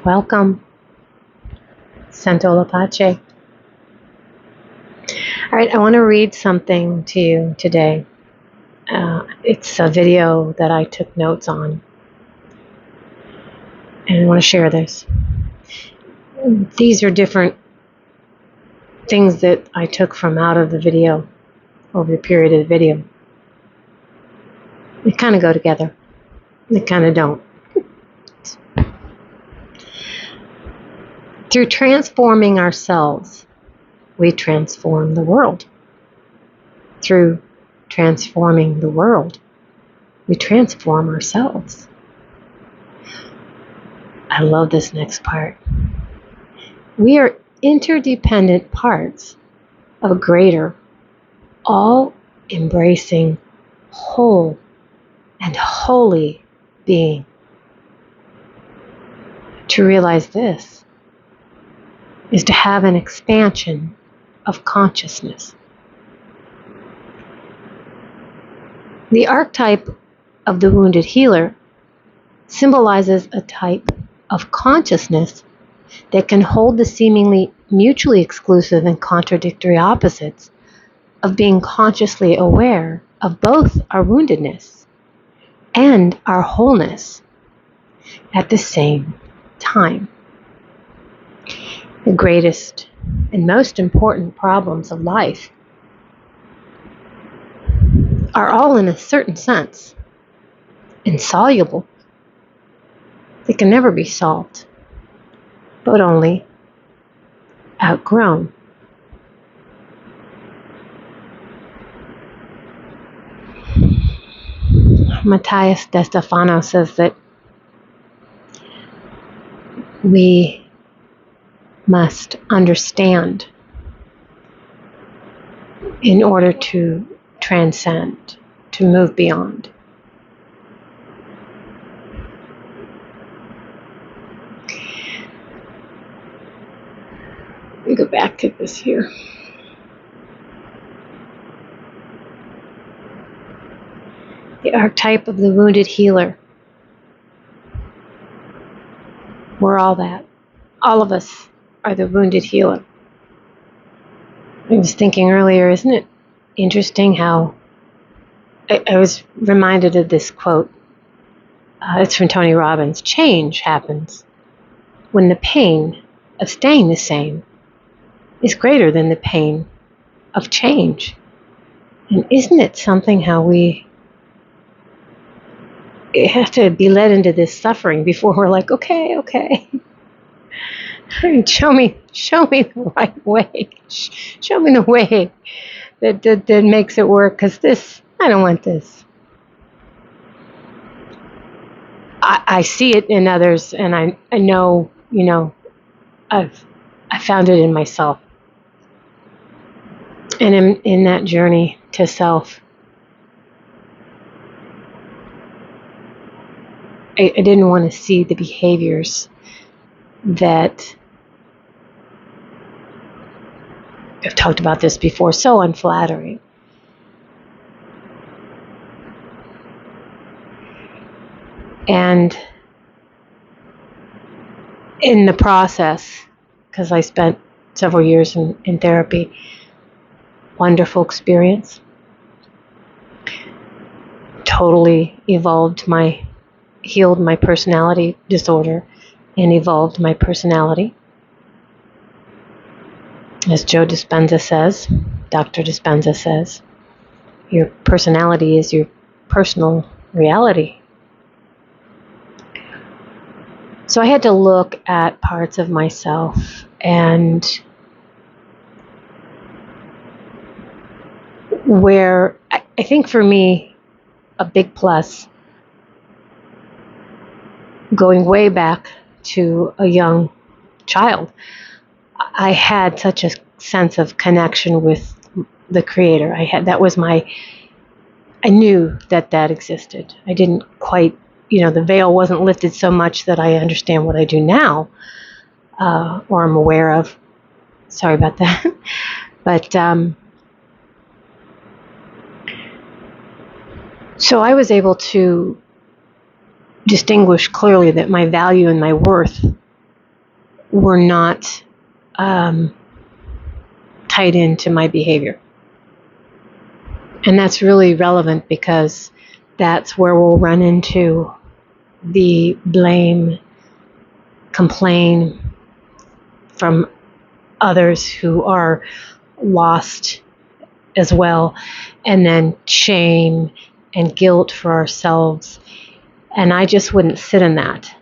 Welcome, Santola Pace. All right, I want to read something to you today. It's a video that I took notes on, and I want to share this. These are different things that I took from out of the video over the period of the video. They kind of go together. They kind of don't. Through transforming ourselves, we transform the world. Through transforming the world, we transform ourselves. I love this next part. We are interdependent parts of a greater, all-embracing, whole and holy being. To realize this is to have an expansion of consciousness. The archetype of the wounded healer symbolizes a type of consciousness that can hold the seemingly mutually exclusive and contradictory opposites of being consciously aware of both our woundedness and our wholeness at the same time. The greatest and most important problems of life are all, in a certain sense, insoluble. They can never be solved, but only outgrown. Matthias De Stefano says that we must understand in order to transcend, to move beyond. Let me go back to this here. The archetype of the wounded healer. We're all that. All of us are the wounded healer. I was thinking earlier, isn't it interesting how I was reminded of this quote. It's from Tony Robbins. Change happens when the pain of staying the same is greater than the pain of change. And isn't it something how we have to be led into this suffering before we're like, okay. Show me the right way. Show me the way that makes it work, because I don't want this. I see it in others, and I know, I found it in myself. And in that journey to self, I didn't want to see the behaviors that, I've talked about this before, so unflattering. And in the process, because I spent several years in therapy, wonderful experience, totally healed my personality disorder and evolved my personality. As Joe Dispenza says, Dr. Dispenza says, your personality is your personal reality. So I had to look at parts of myself, and where I think for me, a big plus, going way back to a young child, I had such a sense of connection with the Creator. I knew that existed. I didn't quite, the veil wasn't lifted so much that I understand what I do now, or I'm aware of. Sorry about that. But so I was able to distinguish clearly that my value and my worth were not tied into my behavior. And that's really relevant because that's where we'll run into the blame, complain from others who are lost as well, and then shame and guilt for ourselves. And I just wouldn't sit in that.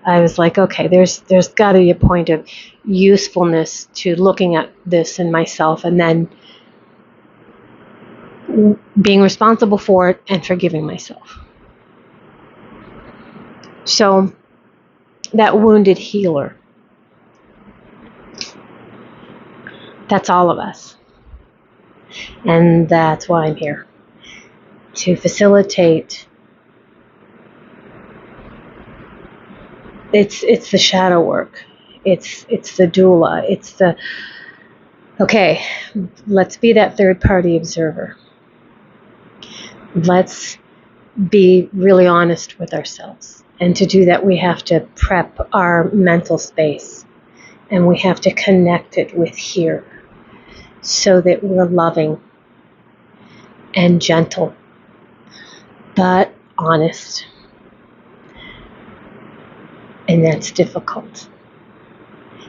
I was like, okay, there's got to be a point of usefulness to looking at this in myself and then being responsible for it and forgiving myself. So that wounded healer, that's all of us. And that's why I'm here, to facilitate. It's the shadow work. It's the doula. It's the, okay, let's be that third party observer. Let's be really honest with ourselves. And to do that, we have to prep our mental space and we have to connect it with here so that we're loving and gentle, but honest. And that's difficult.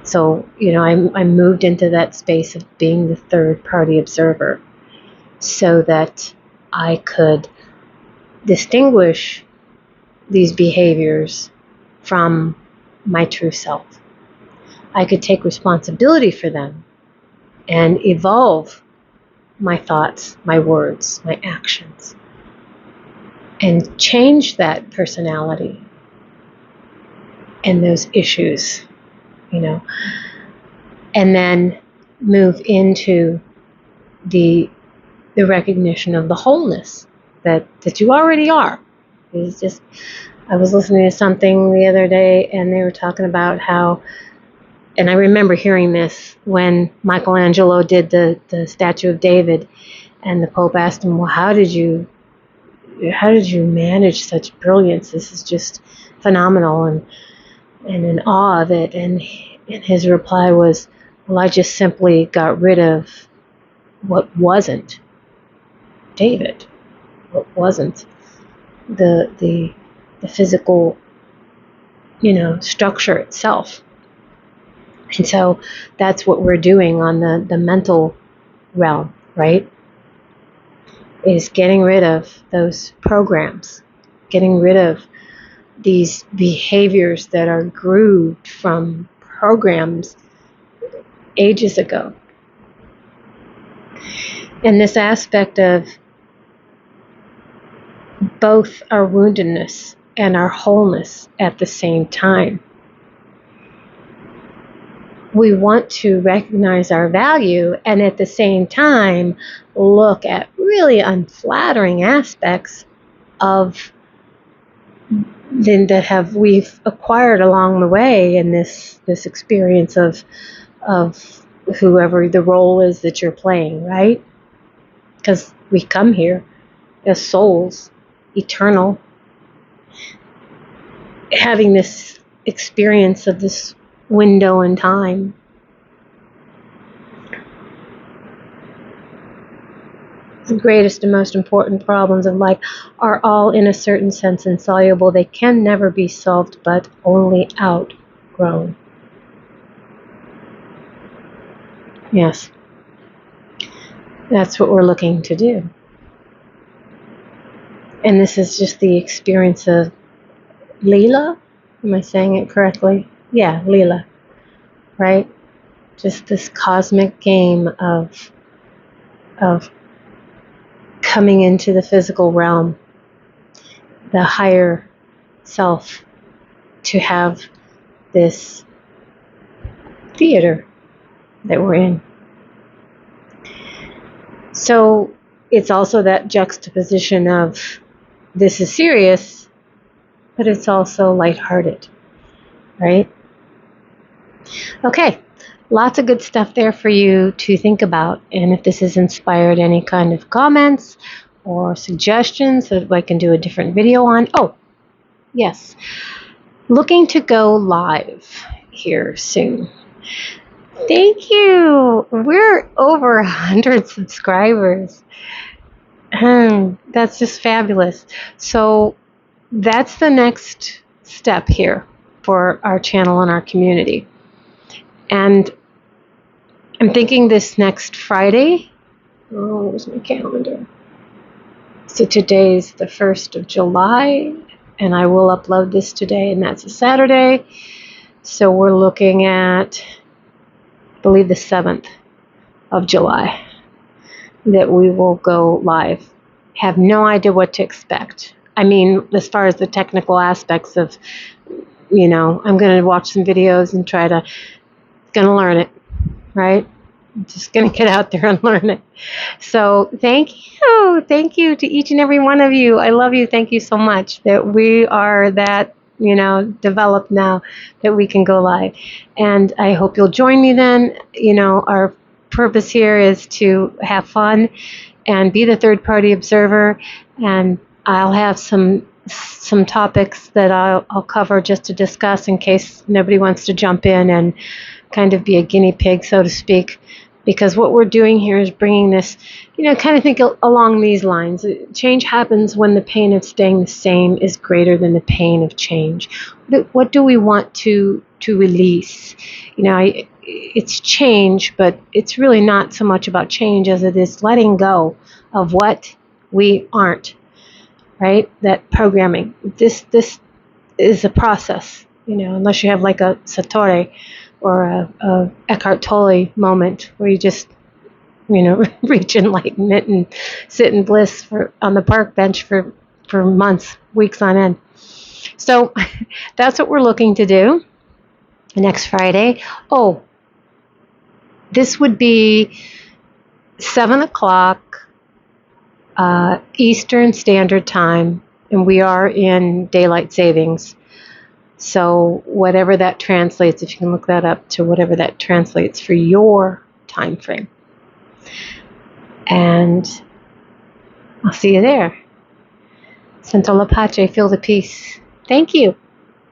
So, I moved into that space of being the third party observer so that I could distinguish these behaviors from my true self. I could take responsibility for them and evolve my thoughts, my words, my actions, and change that personality and those issues, and then move into the recognition of the wholeness that you already are. It's just, I was listening to something the other day and they were talking about how, and I remember hearing this when Michelangelo did the statue of David, and the Pope asked him, well, how did you manage such brilliance? This is just phenomenal, and in awe of it. And his reply was, well, I just simply got rid of what wasn't David, what wasn't the physical, structure itself. And so that's what we're doing on the mental realm, right? Is getting rid of those programs, getting rid of these behaviors that are grooved from programs ages ago. And this aspect of both our woundedness and our wholeness at the same time. We want to recognize our value and at the same time look at really unflattering aspects of that we've acquired along the way in this experience of whoever the role is that you're playing, right? Because we come here as souls, eternal, having this experience of this window in time. The greatest and most important problems of life are all, in a certain sense, insoluble. They can never be solved, but only outgrown. Yes, that's what we're looking to do. And this is just the experience of Leela. Am I saying it correctly? Yeah, Leela. Right? Just this cosmic game of coming into the physical realm, the higher self, to have this theater that we're in. So it's also that juxtaposition of this is serious, but it's also lighthearted, right? Okay, lots of good stuff there for you to think about. And if this has inspired any kind of comments or suggestions that I can do a different video on. Oh, yes. Looking to go live here soon. Thank you. We're over 100 subscribers. That's just fabulous. So that's the next step here for our channel and our community. And I'm thinking this next Friday. Oh, where's my calendar? So today's the 1st of July, and I will upload this today, and that's a Saturday. So we're looking at, I believe, the 7th of July that we will go live. Have no idea what to expect. I mean, as far as the technical aspects of, I'm going to watch some videos and going to learn it, right? I'm just going to get out there and learn it. So thank you. Thank you to each and every one of you. I love you. Thank you so much that we are that, developed now that we can go live. And I hope you'll join me then. Our purpose here is to have fun and be the third party observer. And I'll have some topics that I'll cover just to discuss in case nobody wants to jump in and kind of be a guinea pig, so to speak. Because what we're doing here is bringing this, kind of think along these lines. Change happens when the pain of staying the same is greater than the pain of change. What do we want to release? It's change, but it's really not so much about change as it is letting go of what we aren't, right? That programming. This is a process, unless you have like a Satori or a Eckhart Tolle moment where you just, reach enlightenment and sit in bliss on the park bench for months, weeks on end. So that's what we're looking to do next Friday. Oh, this would be 7 o'clock Eastern Standard Time, and we are in daylight savings. So whatever that translates, if you can look that up to whatever that translates for your time frame. And I'll see you there. Sento la pace, feel the peace. Thank you.